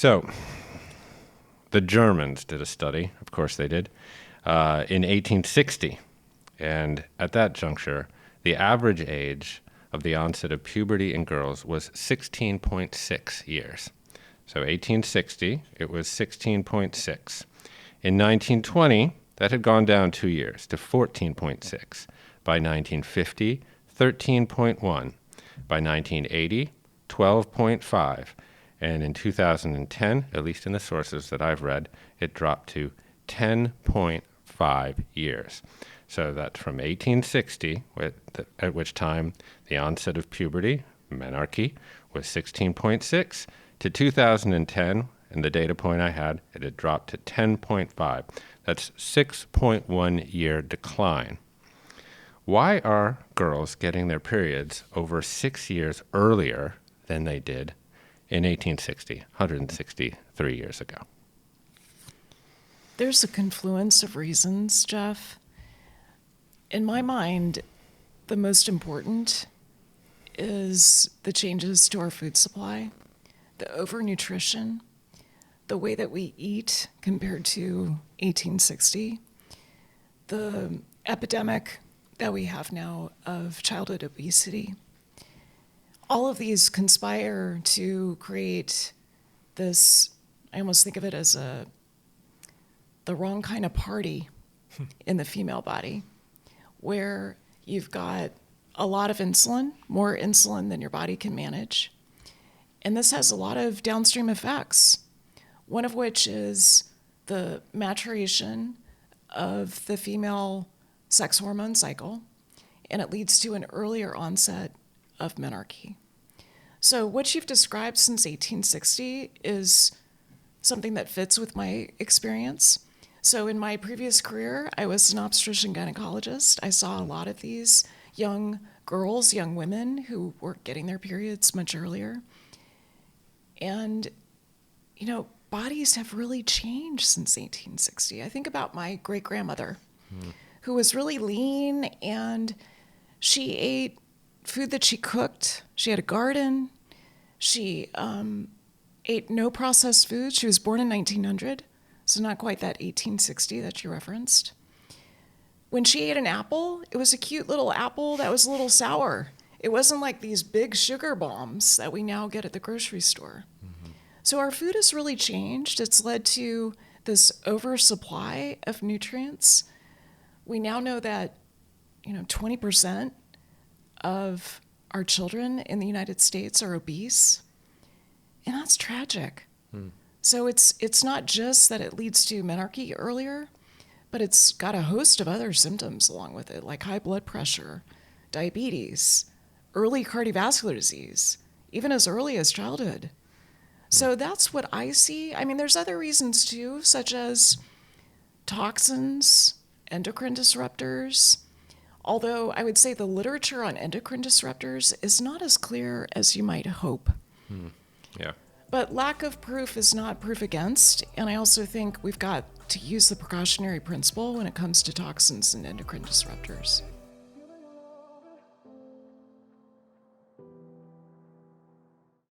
So the Germans did a study, of course they did, in 1860. And at that juncture, the average age of the onset of puberty in girls was 16.6 years. So 1860, it was 16.6. In 1920, that had gone down 2 years to 14.6. By 1950, 13.1. By 1980, 12.5. And in 2010, at least in the sources that I've read, it dropped to 10.5 years. So that's from 1860, at which time the onset of puberty, menarche, was 16.6, to 2010, and the data point I had, it had dropped to 10.5. That's 6.1 year decline. Why are girls getting their periods over 6 years earlier than they did in 1860, 163 years ago? There's a confluence of reasons, Jeff. In my mind, the most important is the changes to our food supply, the overnutrition, the way that we eat compared to 1860, the epidemic that we have now of childhood obesity. All of these conspire to create this, I almost think of it as the wrong kind of party in the female body, where you've got a lot of insulin, more insulin than your body can manage. And this has a lot of downstream effects, one of which is the maturation of the female sex hormone cycle, and it leads to an earlier onset of menarche. So what you've described since 1860 is something that fits with my experience. So in my previous career, I was an obstetrician gynecologist. I saw a lot of these young girls, young women who were getting their periods much earlier. And, you know, bodies have really changed since 1860. I think about my great-grandmother, who was really lean, and she ate food that she cooked. She had a garden. She ate no processed food. She was born in 1900, so not quite that 1860 that you referenced. When she ate an apple, it was a cute little apple that was a little sour. It wasn't like these big sugar bombs that we now get at the grocery store. Mm-hmm. So our food has really changed. It's led to this oversupply of nutrients. We now know that, 20% of our children in the United States are obese, and that's tragic. So it's not just that it leads to menarche earlier, but it's got a host of other symptoms along with it, like high blood pressure, diabetes, early cardiovascular disease, even as early as childhood. So that's what I see. I mean, there's other reasons too, such as toxins, endocrine disruptors, although I would say the literature on endocrine disruptors is not as clear as you might hope. Yeah. But lack of proof is not proof against, and I also think we've got to use the precautionary principle when it comes to toxins and endocrine disruptors.